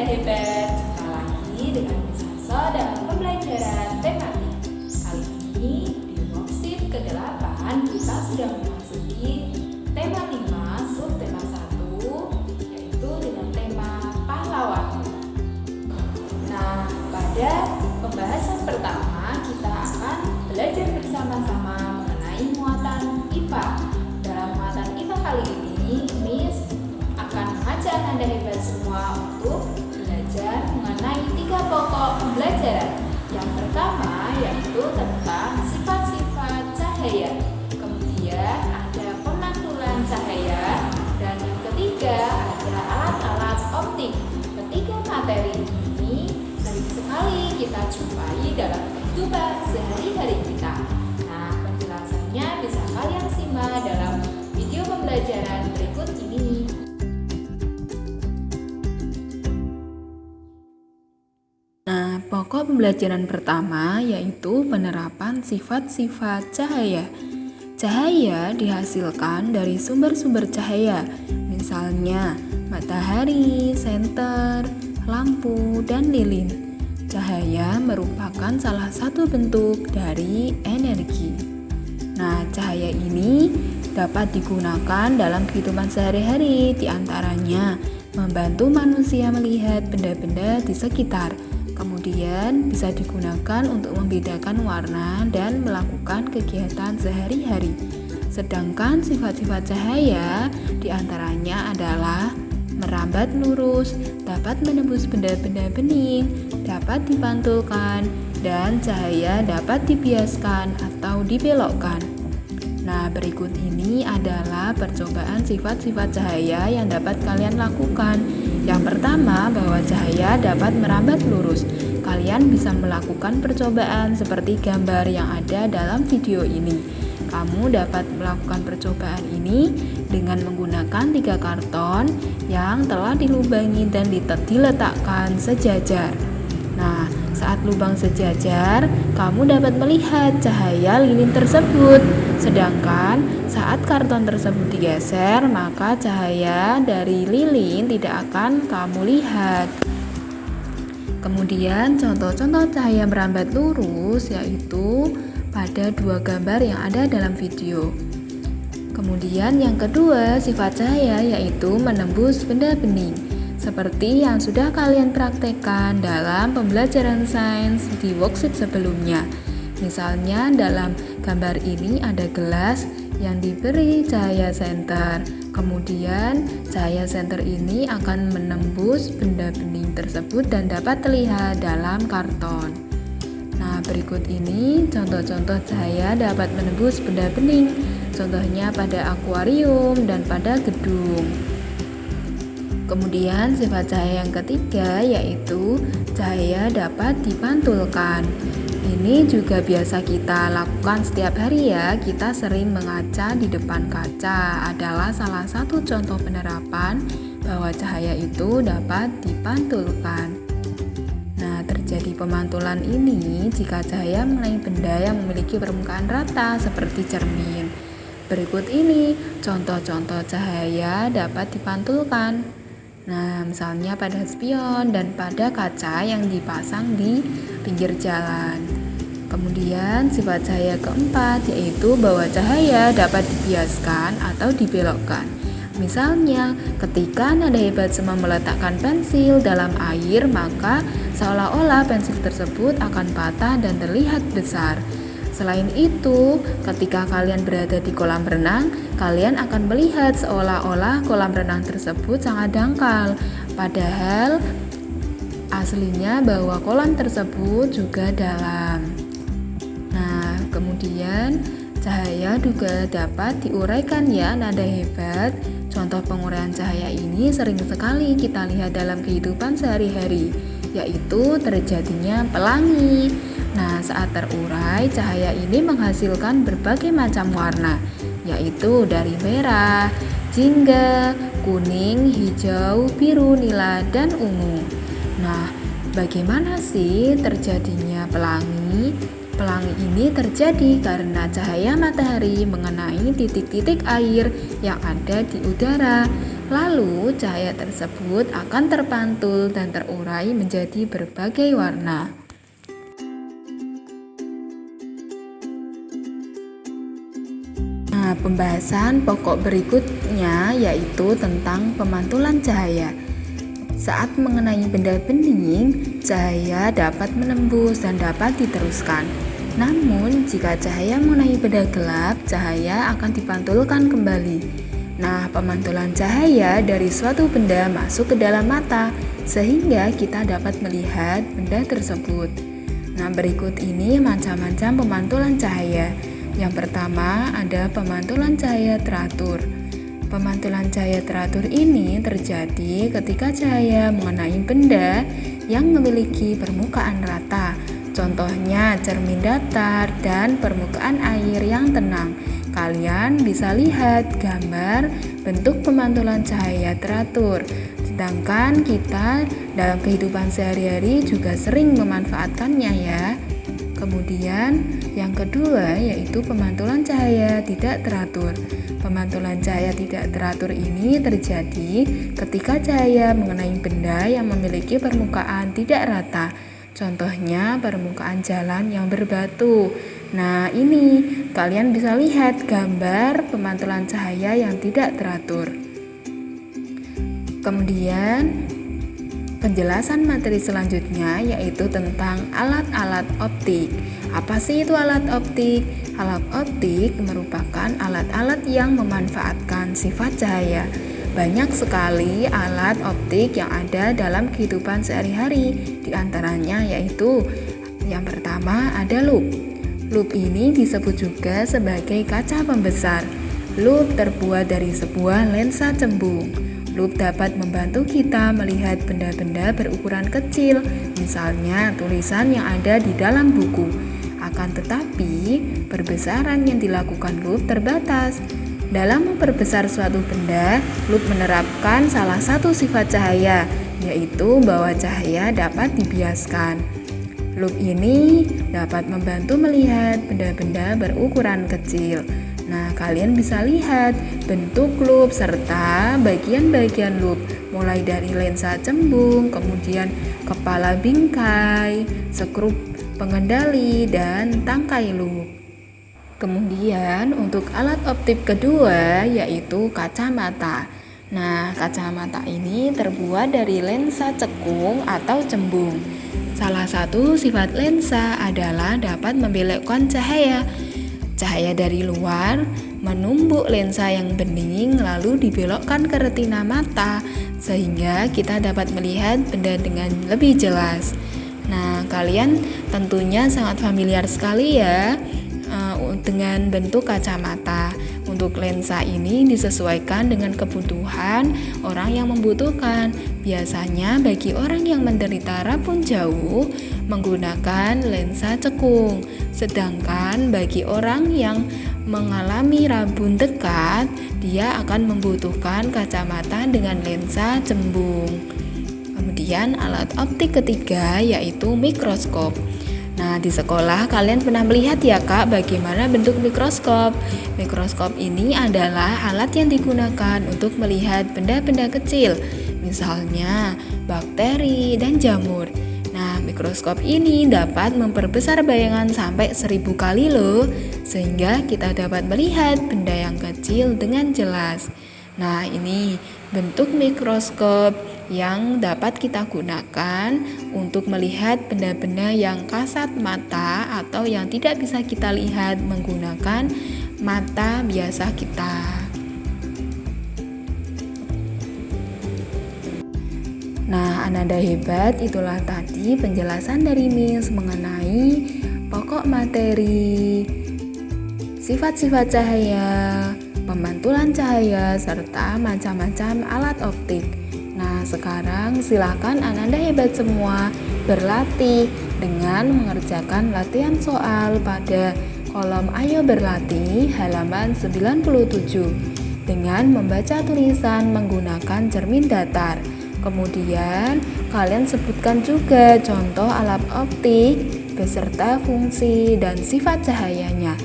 hebat, jumpa lagi dengan Miss Haso dalam pembelajaran tematik. Kali ini di worksheet ke-8 kita sudah memasuki tema 5 subtema 1, yaitu dengan tema pahlawan. Nah, pada pembahasan pertama kita akan belajar bersama-sama mengenai muatan IPA. Dalam muatan IPA kali ini, Miss akan mengajak Anda hebat semua untuk belajar mengenai 3 pokok pembelajaran. Yang pertama yaitu tentang sifat-sifat cahaya. Kemudian ada pemantulan cahaya, dan yang ketiga ada alat-alat optik. Ketiga materi ini sering sekali kita jumpai dalam kehidupan sehari-hari kita. Nah, penjelasannya bisa kalian simak dalam video pembelajaran berikut ini. Nah, pokok pembelajaran pertama yaitu penerapan sifat-sifat cahaya. Cahaya dihasilkan dari sumber-sumber cahaya, misalnya matahari, senter, lampu, dan lilin. Cahaya merupakan salah satu bentuk dari energi. Nah, cahaya ini dapat digunakan dalam kehidupan sehari-hari, diantaranya membantu manusia melihat benda-benda di sekitar. Kemudian bisa digunakan untuk membedakan warna dan melakukan kegiatan sehari-hari. Sedangkan sifat-sifat cahaya diantaranya adalah merambat lurus, dapat menembus benda-benda bening, dapat dipantulkan, dan cahaya dapat dibiaskan atau dibelokkan. Nah, berikut ini adalah percobaan sifat-sifat cahaya yang dapat kalian lakukan. Yang pertama, bahwa cahaya dapat merambat lurus. Kalian bisa melakukan percobaan seperti gambar yang ada dalam video ini. Kamu dapat melakukan percobaan ini dengan menggunakan 3 karton yang telah dilubangi dan diletakkan sejajar. Nah, saat lubang sejajar, kamu dapat melihat cahaya lilin tersebut. Sedangkan saat karton tersebut digeser, maka cahaya dari lilin tidak akan kamu lihat. Kemudian contoh-contoh cahaya merambat lurus yaitu pada 2 gambar yang ada dalam video. Kemudian yang kedua, sifat cahaya yaitu menembus benda bening. Seperti yang sudah kalian praktekkan dalam pembelajaran sains di worksheet sebelumnya. Misalnya dalam gambar ini ada gelas yang diberi cahaya senter. Kemudian cahaya senter ini akan menembus benda bening tersebut dan dapat terlihat dalam karton. Nah, berikut ini contoh-contoh cahaya dapat menembus benda bening. Contohnya pada akuarium dan pada gedung. Kemudian sifat cahaya yang ketiga yaitu cahaya dapat dipantulkan. Ini juga biasa kita lakukan setiap hari ya. Kita sering mengaca di depan kaca adalah salah satu contoh penerapan bahwa cahaya itu dapat dipantulkan. Nah, terjadi pemantulan ini jika cahaya mengenai benda yang memiliki permukaan rata seperti cermin. Berikut ini contoh-contoh cahaya dapat dipantulkan. Nah, misalnya pada spion dan pada kaca yang dipasang di pinggir jalan. Kemudian sifat cahaya keempat yaitu bahwa cahaya dapat dibiaskan atau dibelokkan. Misalnya, ketika nada hebat semua meletakkan pensil dalam air, maka seolah-olah pensil tersebut akan patah dan terlihat besar. Selain itu, ketika kalian berada di kolam renang, kalian akan melihat seolah-olah kolam renang tersebut sangat dangkal. Padahal aslinya bahwa kolam tersebut juga dalam. Nah, kemudian cahaya juga dapat diuraikan ya nada hebat. Contoh penguraian cahaya ini sering sekali kita lihat dalam kehidupan sehari-hari, yaitu terjadinya pelangi. Nah, saat terurai, cahaya ini menghasilkan berbagai macam warna, yaitu dari merah, jingga, kuning, hijau, biru, nila, dan ungu. Nah, bagaimana sih terjadinya pelangi? Pelangi ini terjadi karena cahaya matahari mengenai titik-titik air yang ada di udara. Lalu cahaya tersebut akan terpantul dan terurai menjadi berbagai warna. Nah, pembahasan pokok berikutnya yaitu tentang pemantulan cahaya. Saat mengenai benda bening, cahaya dapat menembus dan dapat diteruskan. Namun, jika cahaya mengenai benda gelap, cahaya akan dipantulkan kembali. Nah, pemantulan cahaya dari suatu benda masuk ke dalam mata, sehingga kita dapat melihat benda tersebut. Nah, berikut ini macam-macam pemantulan cahaya. Yang pertama ada pemantulan cahaya teratur. Pemantulan cahaya teratur ini terjadi ketika cahaya mengenai benda yang memiliki permukaan rata. Contohnya cermin datar dan permukaan air yang tenang. Kalian bisa lihat gambar bentuk pemantulan cahaya teratur. Sedangkan kita dalam kehidupan sehari-hari juga sering memanfaatkannya ya. Kemudian yang kedua yaitu pemantulan cahaya tidak teratur. Pemantulan cahaya tidak teratur ini terjadi ketika cahaya mengenai benda yang memiliki permukaan tidak rata. Contohnya permukaan jalan yang berbatu. Nah, ini kalian bisa lihat gambar pemantulan cahaya yang tidak teratur. Kemudian penjelasan materi selanjutnya yaitu tentang alat-alat optik. Apa sih itu alat optik? Alat optik merupakan alat-alat yang memanfaatkan sifat cahaya. Banyak sekali alat optik yang ada dalam kehidupan sehari-hari. Di antaranya yaitu yang pertama ada lup. Lup ini disebut juga sebagai kaca pembesar. Lup terbuat dari sebuah lensa cembung. Lup dapat membantu kita melihat benda-benda berukuran kecil, misalnya tulisan yang ada di dalam buku. Akan tetapi, perbesaran yang dilakukan lup terbatas. Dalam memperbesar suatu benda, lup menerapkan salah satu sifat cahaya, yaitu bahwa cahaya dapat dibiaskan. Lup ini dapat membantu melihat benda-benda berukuran kecil. Nah, kalian bisa lihat bentuk lup serta bagian-bagian lup, mulai dari lensa cembung, kemudian kepala bingkai, skrup pengendali, dan tangkai lup. Kemudian untuk alat optik kedua yaitu kacamata. Nah, kacamata ini terbuat dari lensa cekung atau cembung. Salah satu sifat lensa adalah dapat membelokkan cahaya. Cahaya dari luar menumbuk lensa yang bening lalu dibelokkan ke retina mata sehingga kita dapat melihat benda dengan lebih jelas. Nah, kalian tentunya sangat familiar sekali ya dengan bentuk kacamata. Untuk lensa ini disesuaikan dengan kebutuhan orang yang membutuhkan. Biasanya bagi orang yang menderita rabun jauh menggunakan lensa cekung. Sedangkan bagi orang yang mengalami rabun dekat, dia akan membutuhkan kacamata dengan lensa cembung. Kemudian alat optik ketiga yaitu mikroskop. Nah, di sekolah kalian pernah melihat ya Kak bagaimana bentuk mikroskop. Mikroskop ini adalah alat yang digunakan untuk melihat benda-benda kecil, misalnya bakteri dan jamur. Nah, mikroskop ini dapat memperbesar bayangan sampai 1000 kali loh, sehingga kita dapat melihat benda yang kecil dengan jelas. Nah, ini bentuk mikroskop yang dapat kita gunakan untuk melihat benda-benda yang kasat mata atau yang tidak bisa kita lihat menggunakan mata biasa kita. Nah, Ananda hebat, itulah tadi penjelasan dari Miss mengenai pokok materi, sifat-sifat cahaya, pemantulan cahaya, serta macam-macam alat optik. Nah, sekarang silakan Ananda hebat semua berlatih dengan mengerjakan latihan soal pada kolom Ayo Berlatih halaman 97 dengan membaca tulisan menggunakan cermin datar. Kemudian kalian sebutkan juga contoh alat optik beserta fungsi dan sifat cahayanya.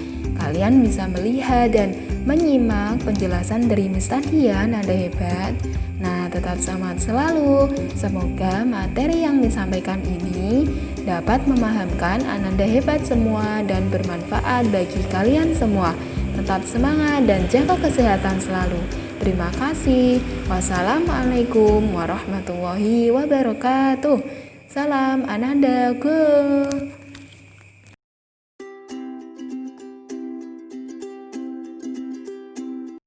kalian bisa melihat dan menyimak penjelasan dari Miss Tadia, nada hebat. Nah, tetap semangat selalu. Semoga materi yang disampaikan ini dapat memahamkan Ananda hebat semua dan bermanfaat bagi kalian semua. Tetap semangat dan jaga kesehatan selalu. Terima kasih. Wassalamualaikum warahmatullahi wabarakatuh. Salam Ananda, go!